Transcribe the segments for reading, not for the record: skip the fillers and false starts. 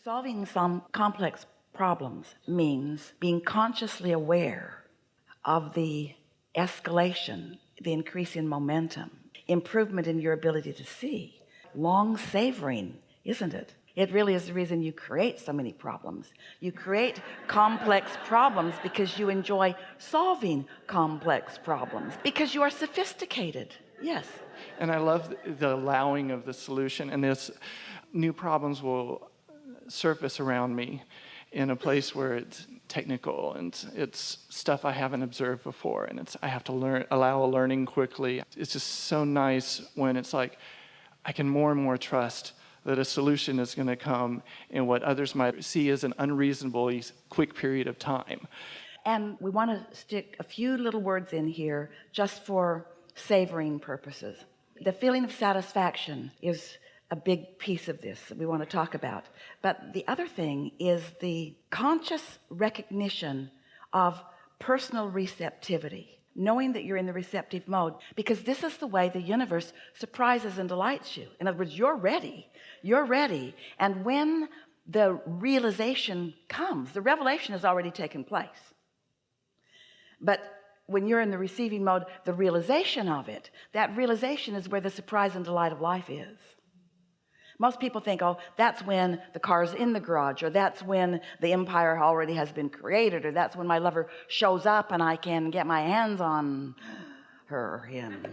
Solving some complex problems means being consciously aware of the escalation, the increase in momentum, improvement in your ability to see. Long savoring, isn't it? It really is the reason you create so many problems. You create complex problems because you enjoy solving complex problems, because you are sophisticated. Yes. And I love the allowing of the solution, and this new problems will surface around me in a place where it's technical and it's stuff I haven't observed before, and I have to allow a learning quickly. It's just so nice when it's like I can more and more trust that a solution is going to come in what others might see as an unreasonably quick period of time. And we want to stick a few little words in here just for savoring purposes. The feeling of satisfaction is a big piece of this that we want to talk about, but the other thing is the conscious recognition of personal receptivity, knowing that you're in the receptive mode, because this is the way the universe surprises and delights you. In other words, you're ready, and when the realization comes, the revelation has already taken place, but when you're in the receiving mode, the realization of it, that realization is where the surprise and delight of life is. Most people think, oh, that's when the car's in the garage, or that's when the empire already has been created, or that's when my lover shows up and I can get my hands on her or him.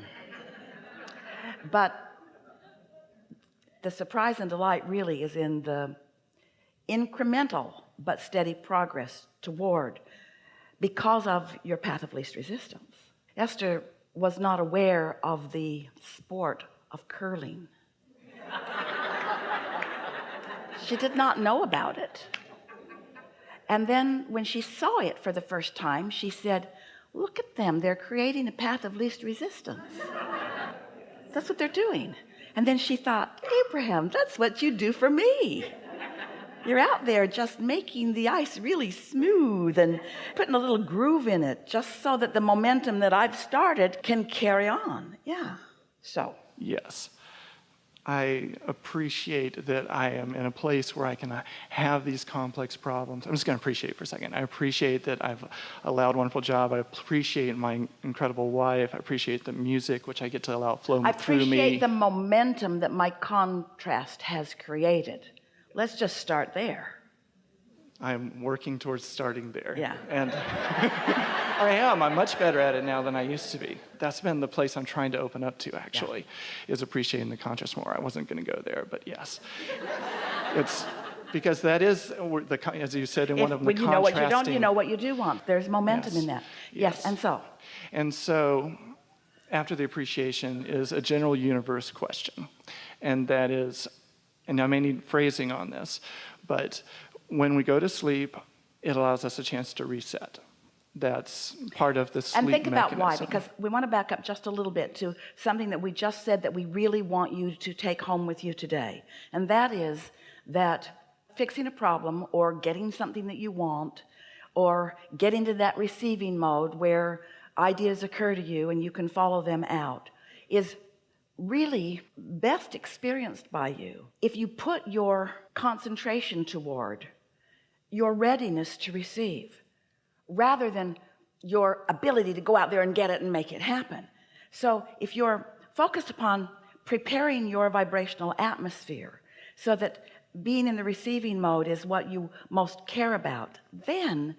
But the surprise and delight really is in the incremental but steady progress toward, because of your path of least resistance. Esther was not aware of the sport of curling. She did not know about it. And then when she saw it for the first time, she said, look at them, they're creating a path of least resistance. That's what they're doing. And then she thought, Abraham, that's what you do for me. You're out there just making the ice really smooth and putting a little groove in it, just so that the momentum that I've started can carry on. Yeah. So yes, I appreciate that I am in a place where I can have these complex problems. I'm just going to appreciate for a second. I appreciate that I've allowed a wonderful job. I appreciate my incredible wife. I appreciate the music, which I get to allow flow through me. I appreciate the momentum that my contrast has created. Let's just start there. I'm working towards starting there. Yeah. And I am. I'm much better at it now than I used to be. That's been the place I'm trying to open up to, actually, is appreciating the contrast more. I wasn't going to go there, but yes. It's because that is, as you said, in one of them, the contrasting. When you know what you don't, you know what you do want. There's momentum in that. Yes. And so after the appreciation is a general universe question. And that is, and I may need phrasing on this, but when we go to sleep, it allows us a chance to reset. That's part of the sleep mechanism. And think about why, mechanism. because we want to back up just a little bit to something that we just said that we really want you to take home with you today. And that is that fixing a problem or getting something that you want, or getting to that receiving mode where ideas occur to you and you can follow them out, is really best experienced by you if you put your concentration toward your readiness to receive, rather than your ability to go out there and get it and make it happen. So if you're focused upon preparing your vibrational atmosphere so that being in the receiving mode is what you most care about, then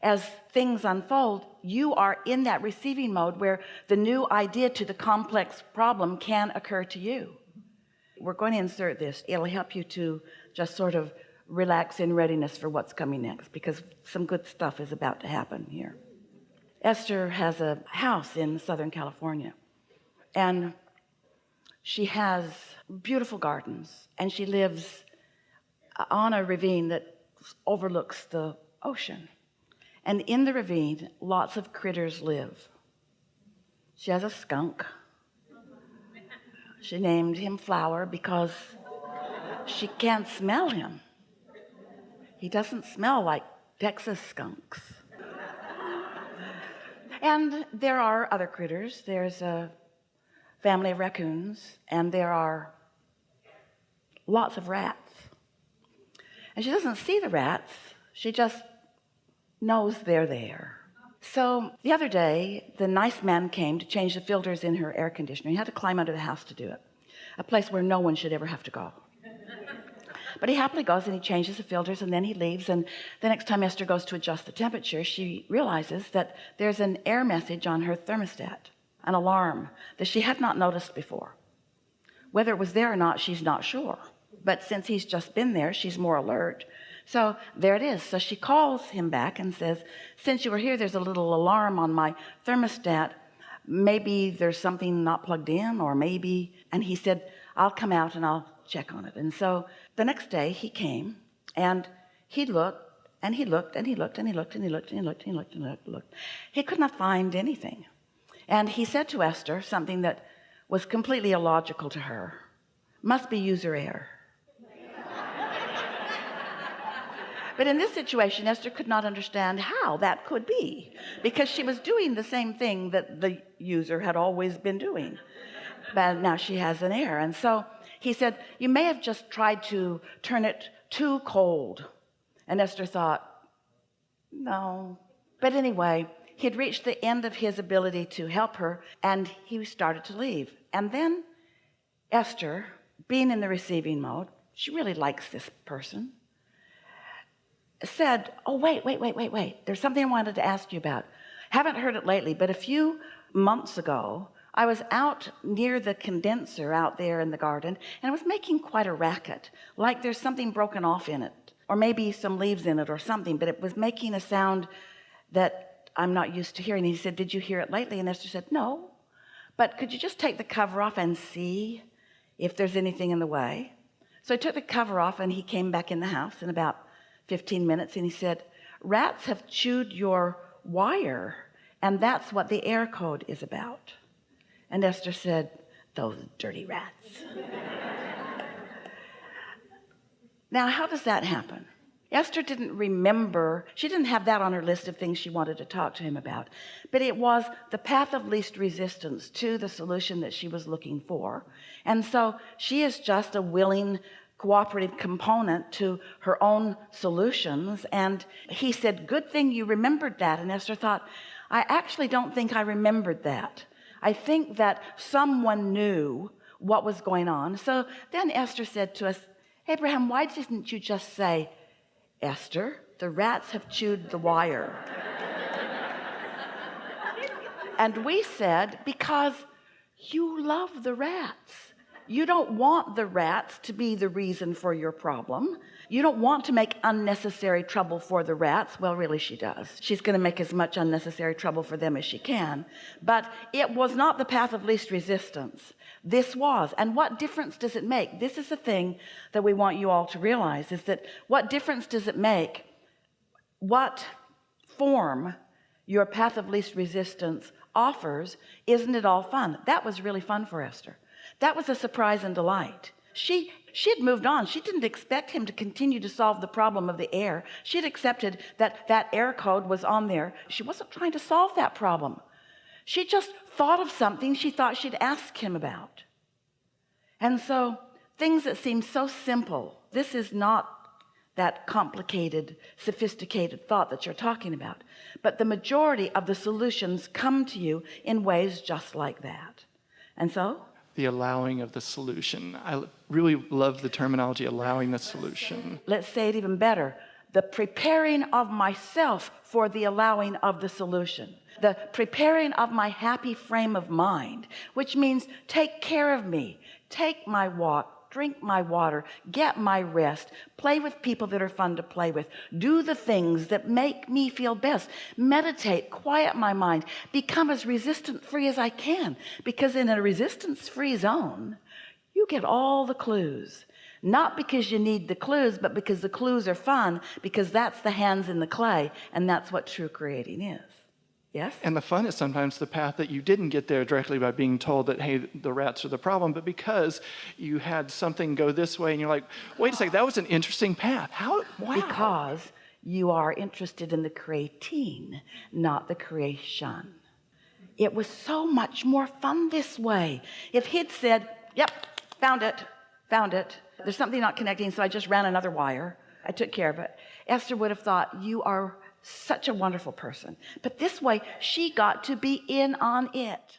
as things unfold, you are in that receiving mode where the new idea to the complex problem can occur to you. We're going to insert this. It'll help you to just sort of relax in readiness for what's coming next, because some good stuff is about to happen here. Esther has a house in Southern California, and she has beautiful gardens, and she lives on a ravine that overlooks the ocean. And in the ravine, lots of critters live. She has a skunk. She named him Flower because she can't smell him. He doesn't smell like Texas skunks. And there are other critters. There's a family of raccoons, and there are lots of rats. And she doesn't see the rats. She just knows they're there. So the other day, the nice man came to change the filters in her air conditioner. He had to climb under the house to do it, a place where no one should ever have to go. But he happily goes and he changes the filters, and then he leaves. And the next time Esther goes to adjust the temperature, she realizes that there's an error message on her thermostat, an alarm that she had not noticed before. Whether it was there or not, she's not sure. But since he's just been there, she's more alert. So there it is. So she calls him back and says, since you were here, there's a little alarm on my thermostat. Maybe there's something not plugged in, or maybe. And he said, I'll come out and I'll check on it. And so the next day he came and he looked and he looked and he looked and he looked and he looked and he looked and he looked and he looked. He could not find anything. And he said to Esther something that was completely illogical to her. Must be user error. But in this situation, Esther could not understand how that could be, because she was doing the same thing that the user had always been doing. But now she has an error. And so he said, you may have just tried to turn it too cold. And Esther thought, no. But anyway, he had reached the end of his ability to help her, and he started to leave. And then Esther, being in the receiving mode, she really likes this person, said, oh, wait. There's something I wanted to ask you about. Haven't heard it lately, but a few months ago, I was out near the condenser out there in the garden, and it was making quite a racket, like there's something broken off in it, or maybe some leaves in it or something, but it was making a sound that I'm not used to hearing. He said, did you hear it lately? And Esther said, no, but could you just take the cover off and see if there's anything in the way? So he took the cover off, and he came back in the house in about 15 minutes, and he said, rats have chewed your wire, and that's what the error code is about. And Esther said, those dirty rats. Now, how does that happen? Esther didn't remember, she didn't have that on her list of things she wanted to talk to him about, but it was the path of least resistance to the solution that she was looking for. And so she is just a willing, cooperative component to her own solutions. And he said, good thing you remembered that. And Esther thought, I actually don't think I remembered that. I think that someone knew what was going on. So then Esther said to us, Abraham, why didn't you just say, Esther, the rats have chewed the wire? And we said, because you love the rats. You don't want the rats to be the reason for your problem. You don't want to make unnecessary trouble for the rats. Well, really, she does. She's going to make as much unnecessary trouble for them as she can. But it was not the path of least resistance. This was. And what difference does it make? This is the thing that we want you all to realize, is that what difference does it make what form your path of least resistance offers? Isn't it all fun? That was really fun for Esther. That was a surprise and delight. She had moved on. She didn't expect him to continue to solve the problem of the air. She had accepted that that air code was on there. She wasn't trying to solve that problem. She just thought of something she thought she'd ask him about. And so things that seem so simple, this is not that complicated, sophisticated thought that you're talking about. But the majority of the solutions come to you in ways just like that. And so the allowing of the solution. I really love the terminology, allowing the solution. let's say it even better. The preparing of myself for the allowing of the solution. The preparing of my happy frame of mind, which means take care of me, take my walk, drink my water, get my rest, play with people that are fun to play with, do the things that make me feel best, meditate, quiet my mind, become as resistance-free as I can, because in a resistance-free zone, you get all the clues. Not because you need the clues, but because the clues are fun, because that's the hands in the clay, and that's what true creating is. Yes? And the fun is sometimes the path that you didn't get there directly by being told that, hey, the rats are the problem, but because you had something go this way and you're like, wait a second, that was an interesting path. How? Wow. Because you are interested in the creating, not the creation. It was so much more fun this way. If he'd said, yep, found it. There's something not connecting, so I just ran another wire. I took care of it. Esther would have thought, you are such a wonderful person. But this way, she got to be in on it.